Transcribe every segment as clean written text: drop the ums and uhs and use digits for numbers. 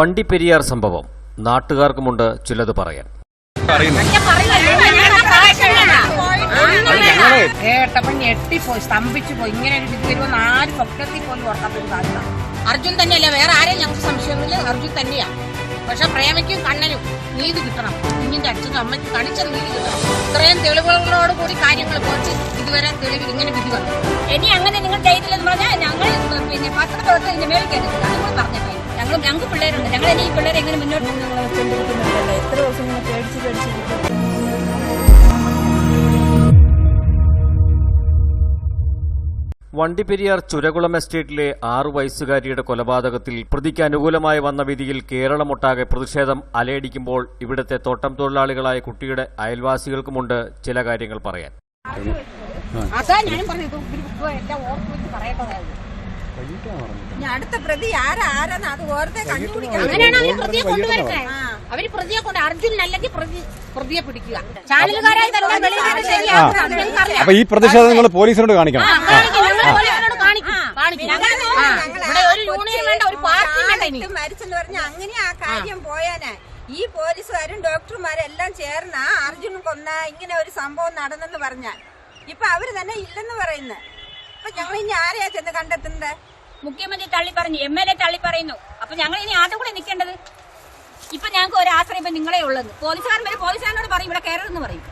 വണ്ടിപ്പെരിയാർ സംഭവം നാട്ടുകാർക്കുമുണ്ട് ചിലത് പറയാൻ. കേട്ടപ്പോ ഞെട്ടിപ്പോയി, സ്തംഭിച്ചു പോയി. ഇങ്ങനെ ഒരു വിധി വരുമെന്ന് ആരും സ്വപ്നത്തിൽ പോലും ഓർക്കാത്തൊരു കാര്യമാണ്. അർജുൻ തന്നെയല്ല, വേറെ ആരെയും ഞങ്ങൾക്ക് സംശയമൊന്നുമില്ല, അർജുൻ തന്നെയാണ്. പക്ഷെ പ്രേമയ്ക്കും കണ്ണനും നീതി കിട്ടണം. കുഞ്ഞിന്റെ അച്ഛനും അമ്മയ്ക്കും കണിച്ച നീതി കിട്ടണം. ഇത്രയും തെളിവുകളോട് കൂടി കാര്യങ്ങൾ പോയിട്ട് ഇതുവരെ തെളിവ് ഇങ്ങനെ വിധി വന്നു. ഇനി അങ്ങനെ നിങ്ങൾ ചെയ്തില്ലെന്ന് പറഞ്ഞാൽ ഞങ്ങൾ പത്രപ്രവർത്തകരുടെ മേളിൽ കയറില്ല. അതുകൂടി പറഞ്ഞാൽ ഞങ്ങൾക്ക് പിള്ളേരുണ്ട്. ഞങ്ങൾ ഇനി ഈ പിള്ളേരെ എങ്ങനെ മുന്നോട്ട് വെച്ചുകൊണ്ടിരിക്കുന്നുണ്ടല്ലോ. എത്ര ദിവസം ഇങ്ങനെ പേടിച്ചിരിക്കും. വണ്ടിപ്പെരിയാർ ചുരകുളം എസ്റ്റേറ്റിലെ 6 വയസ്സുകാരിയുടെ കൊലപാതകത്തിൽ പ്രതിക്ക് അനുകൂലമായി വന്ന വിധിയിൽ കേരളമൊട്ടാകെ പ്രതിഷേധം അലയടിക്കുമ്പോൾ ഇവിടുത്തെ തോട്ടം തൊഴിലാളികളായ കുട്ടിയുടെ അയൽവാസികൾക്കുമുണ്ട് ചില കാര്യങ്ങൾ പറയാൻ. അതാ ഞാനും പറഞ്ഞത്, എല്ലാം ഓർത്ത് വെച്ച് പറയേണ്ടതായിരുന്നു. അടുത്ത പ്രതി ആരാന്ന് അത് ഓർത്തെ കണ്ടുപിടിക്കണം. അങ്ങനെയാണ് അവർ പ്രതിയെ കൊണ്ടുവരട്ടെ. അവര് പ്രതിയെ കൊണ്ട് അർജുനല്ലെങ്കിൽ പ്രതിയെ പിടിക്കുക. ചാനലുകാരായി അപ്പൊ ഈ പ്രതിഷേധം നിങ്ങൾ പോലീസിനോട് കാണിക്കണം. മരിച്ചെന്ന് പറഞ്ഞ അങ്ങനെ ആ കാര്യം പോയാനാ. ഈ പോലീസുകാരും ഡോക്ടർമാരും എല്ലാം ചേർന്ന അർജുൻ കൊന്ന ഇങ്ങനെ ഒരു സംഭവം നടന്നെന്ന് പറഞ്ഞാൽ ഇപ്പൊ അവര് തന്നെ ഇല്ലെന്ന് പറയുന്നു. അപ്പൊ ഞങ്ങൾ ഇനി ആരെയാ ചെന്ന് കണ്ടെത്തുന്നത്? മുഖ്യമന്ത്രി തള്ളി പറഞ്ഞു, MLA തള്ളി പറയുന്നു. അപ്പൊ ഞങ്ങൾ ഇനി ആദ്യം കൂടെ നിൽക്കേണ്ടത്. ഇപ്പൊ ഞങ്ങൾക്ക് ഒരു ആശ്രയം ഇപ്പൊ നിങ്ങളെ ഉള്ളത്. പോലീസുകാരൻ വരെ പോലീസുകാരനോട് പറയും ഇവിടെ കയറെന്ന് പറയും.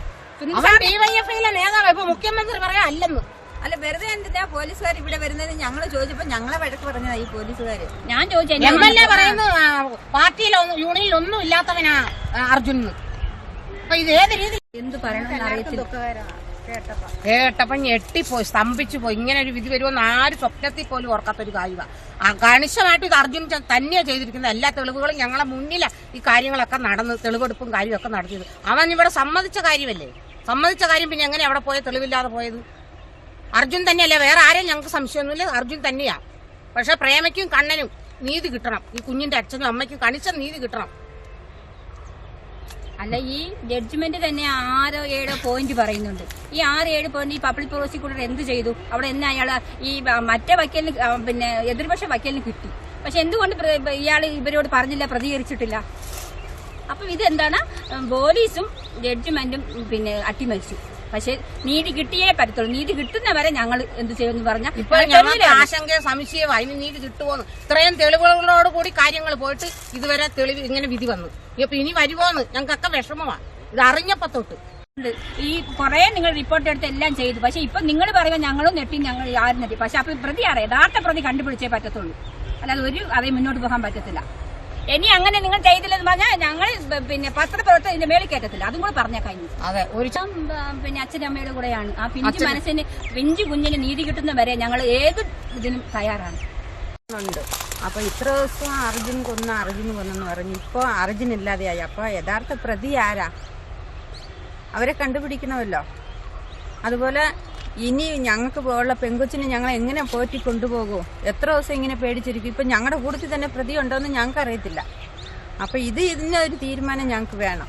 നേതാവ് ഇപ്പൊ മുഖ്യമന്ത്രി പറയാൻ അല്ലെന്ന്. അല്ല, വെറുതെ എന്തിനാ പോലീസുകാർ ഇവിടെ വരുന്നത്? ഞങ്ങൾ ചോദിച്ചപ്പോ ഞങ്ങളെ വഴക്ക് പറഞ്ഞതാ ഈ പോലീസുകാര്. ഞാൻ ചോദിച്ചു, MLA പറയുന്നു പാർട്ടിയിലോ യൂണിയനിൽ ഒന്നും ഇല്ലാത്തവനാ അർജുൻ. അപ്പൊ ഇത് ഏത് രീതിയിൽ എന്ത് പറയണമെന്ന് അറിയത്തില്ല. കേട്ടപ്പോ ഞെട്ടിപ്പോയി, സ്തംഭിച്ചു പോയി. ഇങ്ങനെ ഒരു വിധി വരുമെന്ന് ആരും സ്വപ്നത്തിൽ പോലും ഓർക്കാത്തൊരു കാര്യമാണ്. കണിശമായിട്ട് ഇത് അർജുൻ തന്നെയാണ് ചെയ്തിരിക്കുന്നത്. എല്ലാ തെളിവുകളും ഞങ്ങളെ മുന്നിൽ ഈ കാര്യങ്ങളൊക്കെ നടന്ന് തെളിവെടുപ്പും കാര്യമൊക്കെ നടത്തിയത്. അവൻ ഇവിടെ സമ്മതിച്ച കാര്യമല്ലേ. സമ്മതിച്ച കാര്യം പിന്നെ എങ്ങനെ അവിടെ പോയ തെളിവില്ലാതെ പോയത്? അർജുൻ തന്നെയല്ലേ, വേറെ ആരെയും ഞങ്ങൾക്ക് സംശയമൊന്നുമില്ല, അർജുൻ തന്നെയാണ്. പക്ഷെ പ്രേമയ്ക്കും കണ്ണനും നീതി കിട്ടണം. ഈ കുഞ്ഞിന്റെ അച്ഛനും അമ്മയ്ക്കും കണിച്ച നീതി കിട്ടണം. അല്ല, ഈ ജഡ്ജ്മെന്റ് തന്നെ 6-7 പോയിന്റ് പറയുന്നുണ്ട്. ഈ 6-7 പോയിന്റ് ഈ പബ്ലിക് പ്രോസിക്യൂട്ടർ എന്ത് ചെയ്തു? അവിടെ തന്നെ അയാള് ഈ മറ്റേ വക്കീലിന് പിന്നെ എതിർപക്ഷ വക്കീലിന് കിട്ടി. പക്ഷെ എന്തുകൊണ്ട് ഇയാൾ ഇവരോട് പറഞ്ഞില്ല, പ്രതികരിച്ചിട്ടില്ല? അപ്പൊ ഇതെന്താണ്? പോലീസും ജഡ്ജ്മെന്റും പിന്നെ അട്ടിമറിച്ചു. പക്ഷെ നീതി കിട്ടിയേ പറ്റത്തുള്ളൂ. നീതി കിട്ടുന്നവരെ ഞങ്ങൾ എന്ത് ചെയ്യുമെന്ന് പറഞ്ഞാൽ ഇപ്പൊ ആശങ്ക സംശയം അതിന് നീതി കിട്ടുമോന്ന്. ഇത്രയും തെളിവുകളോട് കൂടി കാര്യങ്ങൾ പോയിട്ട് ഇതുവരെ തെളിവ് ഇങ്ങനെ വിധി വന്നു. ഇപ്പൊ ഇനി വരുമോന്ന് ഞങ്ങൾക്കൊക്കെ വിഷമമാണ്. ഇത് അറിഞ്ഞപ്പോ തൊട്ട് ഈ കുറെ നിങ്ങൾ റിപ്പോർട്ട് എടുത്ത് എല്ലാം ചെയ്തു. പക്ഷെ ഇപ്പൊ നിങ്ങൾ പറയുമ്പോൾ ഞങ്ങളും നെട്ടി, ഞങ്ങൾ ആരും നെട്ടി. പക്ഷെ അപ്പൊ പ്രതി അറിയാം, യഥാർത്ഥ പ്രതി കണ്ടുപിടിച്ചേ പറ്റത്തുള്ളൂ. അല്ലാതെ ഒരു അതേ മുന്നോട്ട് പോകാൻ പറ്റത്തില്ല. ഇനി അങ്ങനെ നിങ്ങൾ ചെയ്തില്ലെന്ന് പറഞ്ഞാൽ ഞങ്ങൾ പിന്നെ പത്രപ്രവർത്തകരുടെ മേളിൽ കയറ്റത്തില്ല. അതും കൂടെ പറഞ്ഞാൽ കഴിഞ്ഞു. അതെ, ഒരു പിന്നെ അച്ഛനമ്മയുടെ കൂടെയാണ്. ആ പിഞ്ചു മനസ്സിന്, പിഞ്ചു കുഞ്ഞിന് നീതി കിട്ടുന്ന വരെ ഞങ്ങൾ ഏത് ഇതിനും തയ്യാറാണ്. അപ്പൊ ഇത്ര ദിവസം അർജുൻ കൊന്നെന്ന് പറഞ്ഞു. ഇപ്പൊ അർജുൻ ഇല്ലാതെയായി. അപ്പൊ യഥാർത്ഥ പ്രതി ആരാ? അവരെ കണ്ടുപിടിക്കണമല്ലോ. അതുപോലെ ഇനി ഞങ്ങൾക്ക് ഉള്ള പെങ്കൊച്ചിനെ ഞങ്ങൾ എങ്ങനെ പോറ്റി കൊണ്ടുപോകും? എത്ര ദിവസം ഇങ്ങനെ പേടിച്ചിരിക്കും? ഇപ്പൊ ഞങ്ങളുടെ കൂട്ടത്തിൽ തന്നെ പ്രതി ഉണ്ടോയെന്ന് ഞങ്ങൾക്ക് അറിയത്തില്ല. അപ്പൊ ഇതിനൊരു തീരുമാനം ഞങ്ങൾക്ക് വേണം.